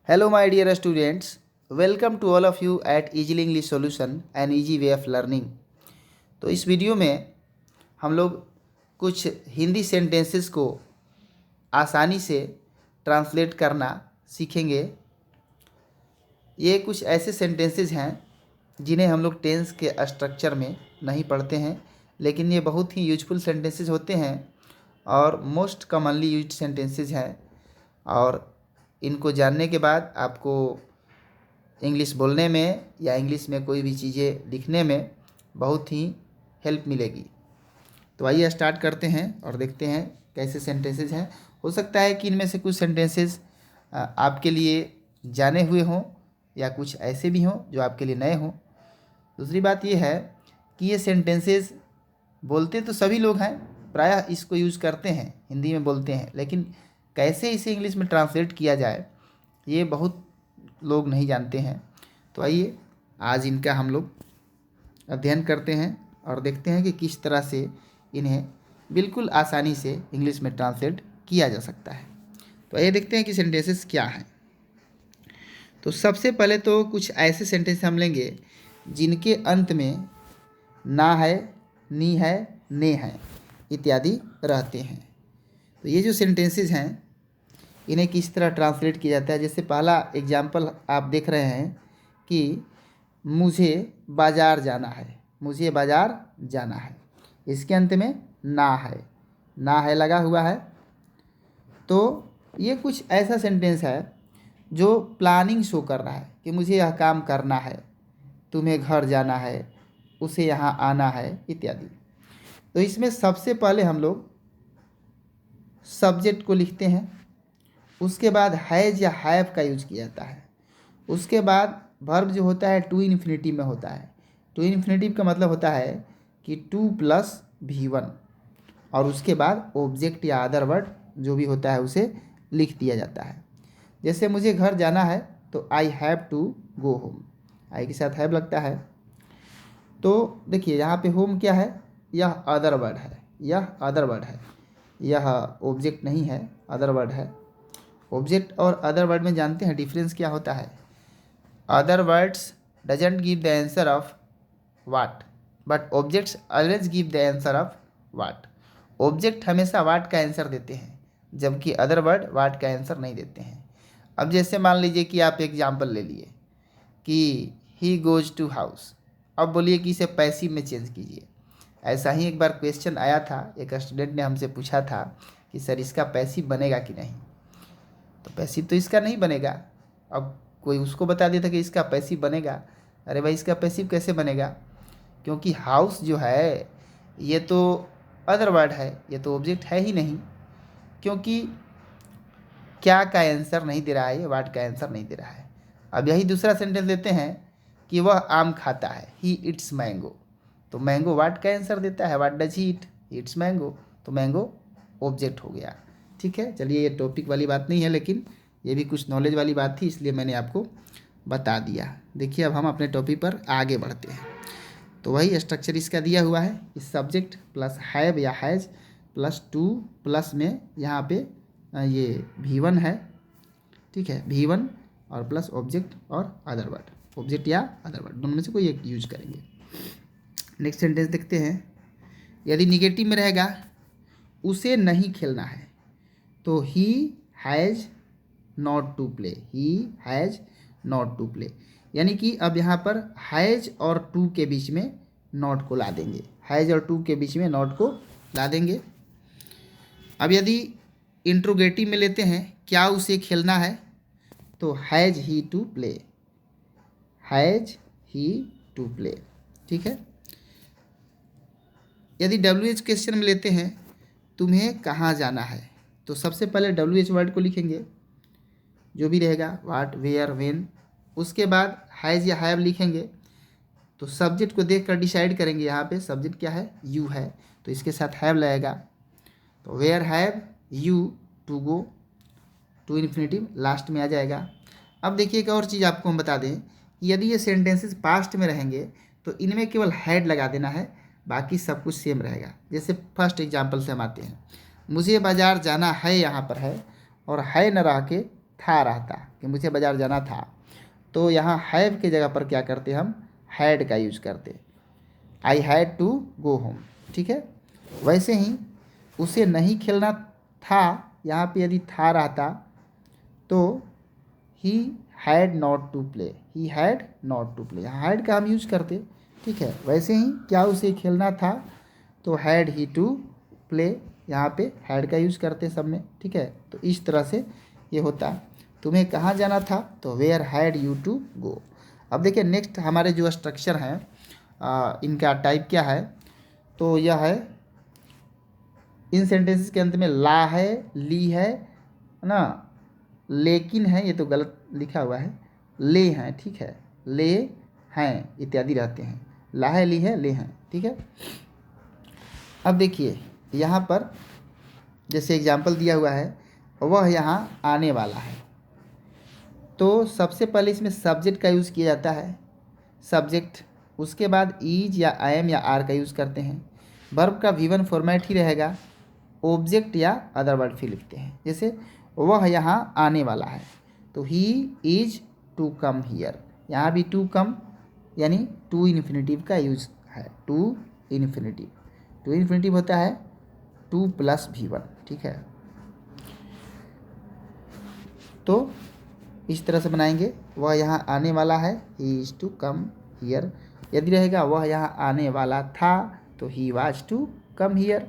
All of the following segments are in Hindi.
Hello, my dear students. Welcome to all of you at Easily English Solution and Easy Way of Learning. तो इस वीडियो में हम लोग कुछ हिंदी सेंटेंसेस को आसानी से ट्रांसलेट करना सीखेंगे। ये कुछ ऐसे सेंटेंसेस हैं जिन्हें हम लोग टेंस के स्ट्रक्चर में नहीं पढ़ते हैं, लेकिन ये बहुत ही यूजफुल सेंटेंसेस होते हैं और मोस्ट कॉमनली यूज्ड सेंटेंसेस हैं। और इनको जानने के बाद आपको इंग्लिश बोलने में या इंग्लिश में कोई भी चीज़ें लिखने में बहुत ही हेल्प मिलेगी। तो आइए स्टार्ट करते हैं और देखते हैं कैसे सेंटेंसेस हैं। हो सकता है कि इनमें से कुछ सेंटेंसेस आपके लिए जाने हुए हों या कुछ ऐसे भी हों जो आपके लिए नए हों। दूसरी बात यह है कि ये सेंटेंसेस बोलते तो सभी लोग हैं, प्रायः इसको यूज़ करते हैं, हिंदी में बोलते हैं, लेकिन कैसे इसे इंग्लिश में ट्रांसलेट किया जाए ये बहुत लोग नहीं जानते हैं। तो आइए आज इनका हम लोग अध्ययन करते हैं और देखते हैं कि किस तरह से इन्हें बिल्कुल आसानी से इंग्लिश में ट्रांसलेट किया जा सकता है। तो आइए देखते हैं कि सेंटेंसेस क्या हैं। तो सबसे पहले तो कुछ ऐसे सेंटेंस हम लेंगे जिनके अंत में ना है, नी है, ने है इत्यादि रहते हैं। तो ये जो सेंटेंसेस हैं इन्हें किस तरह ट्रांसलेट किया जाता है। जैसे पहला एग्जाम्पल आप देख रहे हैं कि मुझे बाज़ार जाना है, मुझे बाज़ार जाना है, इसके अंत में ना है लगा हुआ है। तो ये कुछ ऐसा सेंटेंस है जो प्लानिंग शो कर रहा है कि मुझे यह काम करना है, तुम्हें घर जाना है, उसे यहाँ आना है इत्यादि। तो इसमें सबसे पहले हम लोग सब्जेक्ट को लिखते हैं, उसके बाद हैज़ या हैव का यूज किया जाता है। उसके बाद वर्ब जो होता है टू इन्फिनिटिव में होता है। टू इन्फिनिटिव का मतलब होता है कि टू प्लस V1, और उसके बाद ऑब्जेक्ट या अदर वर्ड जो भी होता है उसे लिख दिया जाता है। जैसे मुझे घर जाना है तो I have to go home, I के साथ हैव लगता है। तो देखिए यहाँ पे होम क्या है, यह अदर वर्ड है, यह अदर वर्ड है, यह ऑब्जेक्ट नहीं है, अदर वर्ड है। ऑब्जेक्ट और अदर वर्ड में जानते हैं डिफरेंस क्या होता है। Other words doesn't give the answer of what, but objects always give the answer of what. Object हमेशा वाट का आंसर देते हैं, जबकि अदर वर्ड वाट का आंसर नहीं देते हैं। अब जैसे मान लीजिए कि आप एग्जाम्पल ले लिए कि ही गोज टू हाउस, अब बोलिए कि इसे पैसिव में चेंज कीजिए। ऐसा ही एक बार क्वेश्चन आया था, एक स्टूडेंट ने हमसे पूछा था कि सर इसका पैसिव बनेगा कि नहीं। तो पैसिव तो इसका नहीं बनेगा। अब कोई उसको बता देता कि इसका पैसिव बनेगा, अरे भाई इसका पैसिव कैसे बनेगा, क्योंकि हाउस जो है ये तो अदर वर्ड है, ये तो ऑब्जेक्ट है ही नहीं, क्योंकि क्या का आंसर नहीं दे रहा है, ये वर्ड का आंसर नहीं दे रहा है। अब यही दूसरा सेंटेंस लेते हैं कि वह आम खाता है, ही इट्स मैंगो, तो मैंगो वर्ड का आंसर देता है, what does he it, it's mango, तो मैंगो ऑब्जेक्ट हो गया। ठीक है, चलिए ये टॉपिक वाली बात नहीं है, लेकिन ये भी कुछ नॉलेज वाली बात थी, इसलिए मैंने आपको बता दिया। देखिए अब हम अपने टॉपिक पर आगे बढ़ते हैं। तो वही स्ट्रक्चर इसका दिया हुआ है, इस सब्जेक्ट प्लस हैव या हैज़ प्लस टू प्लस में यहाँ पे ये V1 है, ठीक है, V1 और प्लस ऑब्जेक्ट और अदर वर्ड, ऑब्जेक्ट या अदर वर्ड दोनों में से कोई एक यूज करेंगे। नेक्स्ट सेंटेंस देखते हैं। यदि निगेटिव में रहेगा उसे नहीं खेलना है, तो he has not to play, he has not to play, यानी कि अब यहाँ पर हैज़ और टू के बीच में नॉट को ला देंगे, हैज़ और टू के बीच में नॉट को ला देंगे। अब यदि इंट्रोगेटिव में लेते हैं क्या उसे खेलना है, तो has he to play, has he to play, ठीक है। यदि WH क्वेश्चन में लेते हैं तुम्हें कहाँ जाना है, तो सबसे पहले WH वर्ड को लिखेंगे जो भी रहेगा, व्हाट, वेयर, व्हेन, उसके बाद हैज़ या हैव लिखेंगे। तो सब्जेक्ट को देखकर डिसाइड करेंगे, यहाँ पे सब्जेक्ट क्या है, यू है, तो इसके साथ हैव लगेगा, तो where have you to go, to infinitive last में आ जाएगा। अब देखिए एक और चीज़ आपको हम बता दें कि यदि ये सेंटेंसेस पास्ट में रहेंगे तो इनमें केवल हैड लगा देना है, बाकी सब कुछ सेम रहेगा। जैसे फर्स्ट एग्जांपल से हम आते हैं, मुझे बाज़ार जाना है यहाँ पर है, और है न रह के था रहता कि मुझे बाज़ार जाना था, तो यहाँ हैव के जगह पर क्या करते हम, हैड का यूज करते, I had to go home. ठीक है, वैसे ही उसे नहीं खेलना था, यहाँ पे यदि था रहता तो he had not to play, he had not to play, यहाँ हैड का हम यूज करते। ठीक है, वैसे ही क्या उसे खेलना था, तो हैड ही टू प्ले, यहाँ पे हैड का यूज करते सब में। ठीक है, तो इस तरह से ये होता। तुम्हें कहाँ जाना था, तो where had you to go. अब देखिए नेक्स्ट हमारे जो स्ट्रक्चर हैं इनका टाइप क्या है, तो यह है इन सेंटेंसेस के अंत में ला है, ली है ना, लेकिन है, ये तो गलत लिखा हुआ है, ले हैं। ठीक है, ले हैं इत्यादि रहते हैं, ला है, ली है, ले हैं। ठीक है, अब देखिए यहाँ पर जैसे एग्जाम्पल दिया हुआ है, वह यहाँ आने वाला है, तो सबसे पहले इसमें सब्जेक्ट का यूज़ किया जाता है, सब्जेक्ट, उसके बाद इज या आई एम या आर का यूज़ करते हैं। वर्ब का V1 फॉर्मेट ही रहेगा, ऑब्जेक्ट या अदर वर्ड फिर लिखते हैं। जैसे वह यहाँ आने वाला है, तो he is to come here, यहाँ भी टू कम यानी टू इन्फिनेटिव का यूज है, टू इन्फिनेटिव, टू इन्फिनेटिव होता है 2 + V1। ठीक है, तो इस तरह से बनाएंगे, वह यहाँ आने वाला है, he is to come here. यदि रहेगा वह यहाँ आने वाला था, तो he was to come here,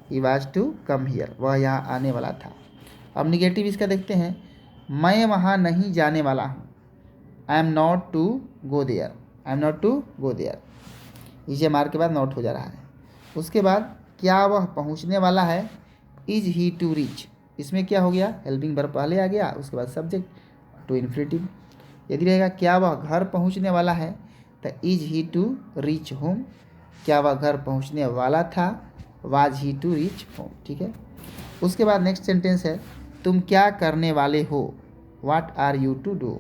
he was to come here, वह यहाँ आने वाला था। अब निगेटिव इसका देखते हैं, मैं वहाँ नहीं जाने वाला हूँ, I am not to go there, I am not to go there, इसे मार के बाद नॉट हो जा रहा है। उसके बाद क्या वह पहुँचने वाला है, इज ही टू रीच, इसमें क्या हो गया, हेल्पिंग वर्ब पहले आ गया, उसके बाद सब्जेक्ट टू इन्फिनेटिव। यदि रहेगा क्या वह घर पहुँचने वाला है, तो is he to reach home, क्या वह घर पहुँचने वाला था, was he to reach home. ठीक है, उसके बाद नेक्स्ट सेंटेंस है, तुम क्या करने वाले हो, what are you to do,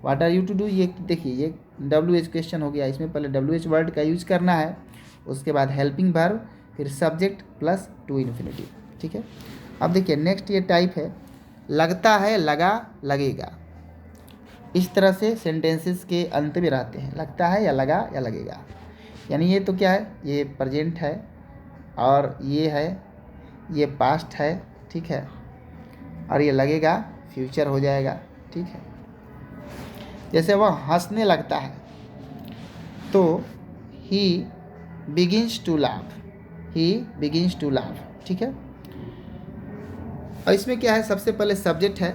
what are you to do, ये देखिए ये WH क्वेश्चन हो गया, इसमें पहले WH वर्ड का यूज करना है, उसके बाद हेल्पिंग वर्ब, फिर सब्जेक्ट प्लस टू इन्फिनेटिव। ठीक है, अब देखिए नेक्स्ट ये टाइप है, लगता है, लगा, लगेगा, इस तरह से सेंटेंसेस के अंत में रहते हैं, लगता है या लगा या लगेगा, यानी ये तो क्या है, ये प्रेजेंट है और ये है, ये पास्ट है। ठीक है, और ये लगेगा फ्यूचर हो जाएगा। ठीक है, जैसे वह हंसने लगता है, तो he begins to laugh, he begins to laugh. ठीक है, और इसमें क्या है, सबसे पहले सब्जेक्ट है,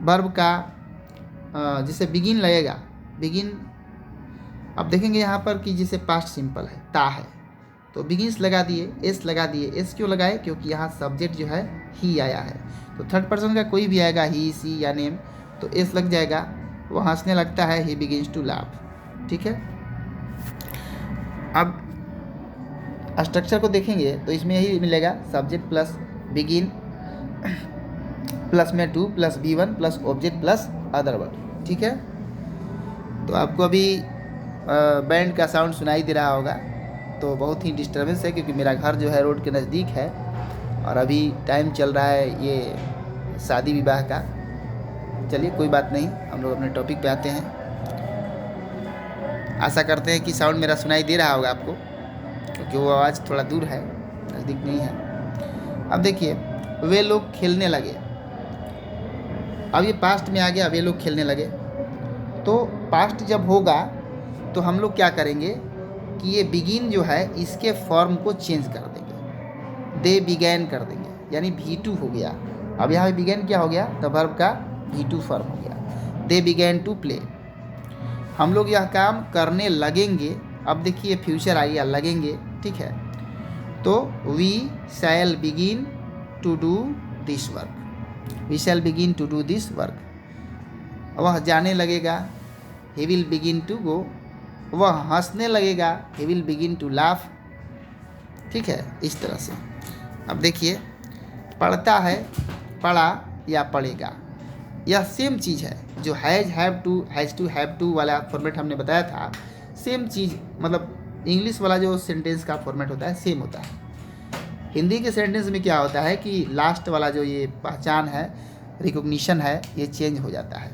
वर्ब का जिसे बिगिन लगेगा, बिगिन, अब देखेंगे यहाँ पर कि जिसे पास्ट सिंपल है, ता है, तो बिगिंस लगा दिए, एस लगा दिए। एस क्यों लगाए, क्योंकि यहाँ सब्जेक्ट जो है ही आया है, तो थर्ड पर्सन का कोई भी आएगा, ही, सी या नेम, तो एस लग जाएगा, वो हंसने लगता है, ही बिगिंस टू लाफ। ठीक है, अब स्ट्रक्चर को देखेंगे तो इसमें यही मिलेगा, सब्जेक्ट प्लस बिगिन प्लस में two plus V1 plus object plus other word. ठीक है, तो आपको अभी बैंड का साउंड सुनाई दे रहा होगा, तो बहुत ही डिस्टर्बेंस है, क्योंकि मेरा घर जो है रोड के नज़दीक है और अभी टाइम चल रहा है ये शादी विवाह का। चलिए कोई बात नहीं, हम लोग अपने टॉपिक पे आते हैं। आशा करते हैं कि साउंड मेरा सुनाई दे रहा होगा आपको, क्योंकि वो आवाज़ थोड़ा दूर है, नज़दीक नहीं है। अब देखिए, वे लोग खेलने लगे, अब ये पास्ट में आ गया, वे लोग खेलने लगे, तो पास्ट जब होगा तो हम लोग क्या करेंगे कि ये बिगिन जो है इसके फॉर्म को चेंज कर देंगे, दे बिगैन कर देंगे, यानी V2 हो गया। अब यहाँ पे बिगैन क्या हो गया, तो वर्ब का V2 फॉर्म हो गया, दे बिगैन टू प्ले, हम लोग यह काम करने लगेंगे। अब देखिए फ्यूचर आ गया, लगेंगे। ठीक है, तो we shall begin to do this work, we shall begin to do this work, वह जाने लगेगा, he will begin to go, वह हंसने लगेगा, he will begin to laugh. ठीक है, इस तरह से। अब देखिए, पढ़ता है, पढ़ा या पढ़ेगा, यह सेम चीज़ है, जो has, have to, has to, have to वाला फॉर्मेट हमने बताया था, सेम चीज़, मतलब इंग्लिश वाला जो सेंटेंस का फॉर्मेट होता है सेम होता है। हिंदी के सेंटेंस में क्या होता है कि लास्ट वाला जो ये पहचान है, रिकॉग्निशन है ये चेंज हो जाता है।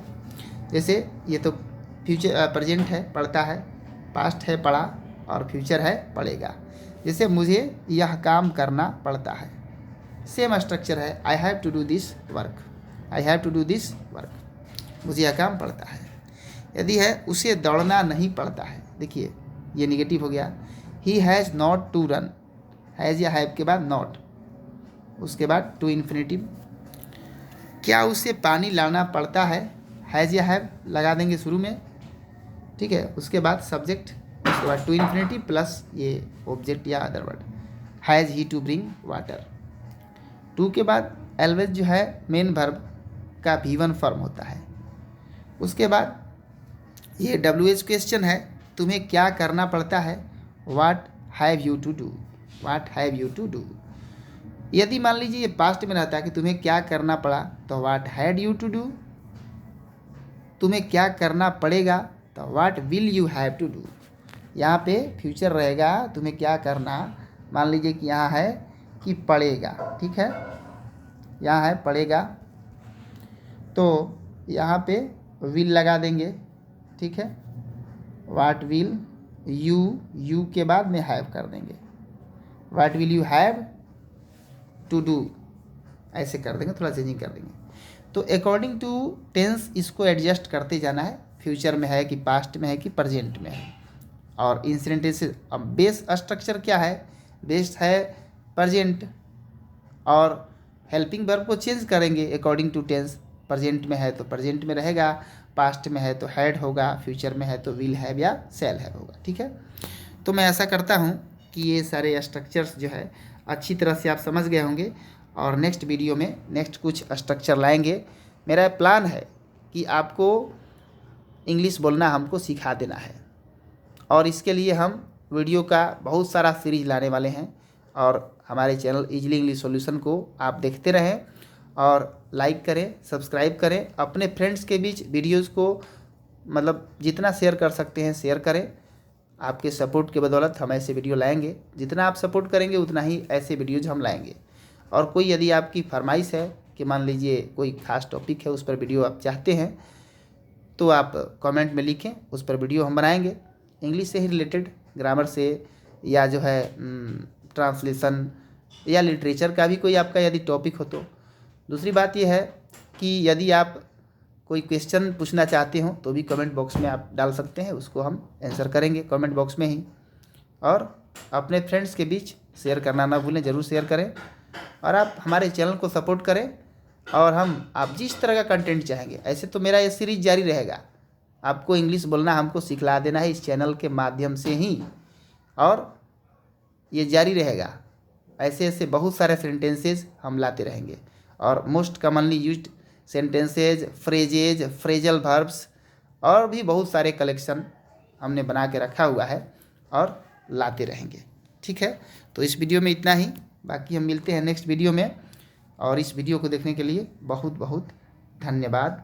जैसे ये तो फ्यूचर प्रेजेंट है पढ़ता है, पास्ट है पढ़ा, और फ्यूचर है पढ़ेगा। जैसे मुझे यह काम करना पड़ता है, सेम स्ट्रक्चर है, I have to do this work, I have to do this work, मुझे यह काम पड़ता है। यदि है उसे दौड़ना नहीं पड़ता है, देखिए ये निगेटिव हो गया। He has not to run, has या हैव के बाद नॉट, उसके बाद टू इन्फिनेटिव। क्या उसे पानी लाना पड़ता है, हैज़ या हैव लगा देंगे शुरू में, ठीक है। उसके बाद सब्जेक्ट, उसके बाद टू इन्फिनेटिव प्लस ये ऑब्जेक्ट या other word, has he to bring water. To के बाद एलवेज जो है मेन वर्ब का V1 फॉर्म होता है। उसके बाद ये WH क्वेश्चन है, तुम्हें क्या करना पड़ता है, what have you to do, what have you to do. यदि मान लीजिए ये पास्ट में रहता है कि तुम्हें क्या करना पड़ा, तो what had you to do. तुम्हें क्या करना पड़ेगा, तो what will you have to do. यहाँ पे फ्यूचर रहेगा, तुम्हें क्या करना, मान लीजिए कि यहाँ है कि पड़ेगा, ठीक है, यहाँ है पड़ेगा, तो यहाँ पे विल लगा देंगे, ठीक है। व्हाट विल यू के बाद में हैव कर देंगे, what will you have to do, ऐसे कर देंगे, थोड़ा चेंजिंग कर देंगे। तो अकॉर्डिंग टू टेंस इसको एडजस्ट करते जाना है, फ्यूचर में है कि पास्ट में है कि प्रेजेंट में है। और इन सेंटेंसेस अब बेस स्ट्रक्चर क्या है, बेस्ड है प्रेजेंट, और हेल्पिंग वर्ब को चेंज करेंगे अकॉर्डिंग टू टेंस। प्रेजेंट में है तो प्रेजेंट में रहेगा, पास्ट में है तो हैड होगा, फ्यूचर में है तो विल हैव या शैल हैव होगा, ठीक है। तो मैं ऐसा करता हूँ कि ये सारे स्ट्रक्चर्स जो है अच्छी तरह से आप समझ गए होंगे, और नेक्स्ट वीडियो में नेक्स्ट कुछ स्ट्रक्चर लाएंगे। मेरा प्लान है कि आपको इंग्लिश बोलना हमको सिखा देना है, और इसके लिए हम वीडियो का बहुत सारा सीरीज लाने वाले हैं। और हमारे चैनल इजीली इंग्लिश सॉल्यूशन को आप देखते रहें, और लाइक करें, सब्सक्राइब करें, अपने फ्रेंड्स के बीच वीडियोज़ को मतलब जितना शेयर कर सकते हैं शेयर करें। आपके सपोर्ट के बदौलत हम ऐसे वीडियो लाएंगे, जितना आप सपोर्ट करेंगे उतना ही ऐसे वीडियोज़ हम लाएंगे। और कोई यदि आपकी फरमाइश है कि मान लीजिए कोई खास टॉपिक है उस पर वीडियो आप चाहते हैं, तो आप कमेंट में लिखें, उस पर वीडियो हम बनाएंगे। इंग्लिश से ही रिलेटेड, ग्रामर से, या जो है ट्रांसलेशन या लिटरेचर का भी कोई आपका यदि टॉपिक हो तो। दूसरी बात यह है कि यदि आप कोई क्वेश्चन पूछना चाहते हो तो भी कमेंट बॉक्स में आप डाल सकते हैं, उसको हम आंसर करेंगे कमेंट बॉक्स में ही। और अपने फ्रेंड्स के बीच शेयर करना ना भूलें, ज़रूर शेयर करें, और आप हमारे चैनल को सपोर्ट करें। और हम आप जिस तरह का कंटेंट चाहेंगे, ऐसे तो मेरा ये सीरीज जारी रहेगा, आपको इंग्लिश बोलना हमको सिखला देना है इस चैनल के माध्यम से ही, और ये जारी रहेगा। ऐसे ऐसे बहुत सारे सेंटेंसेज हम लाते रहेंगे, और most commonly used sentences, phrases, phrasal verbs, और भी बहुत सारे कलेक्शन हमने बना के रखा हुआ है और लाते रहेंगे, ठीक है। तो इस वीडियो में इतना ही, बाकी हम मिलते हैं नेक्स्ट वीडियो में, और इस वीडियो को देखने के लिए बहुत बहुत धन्यवाद।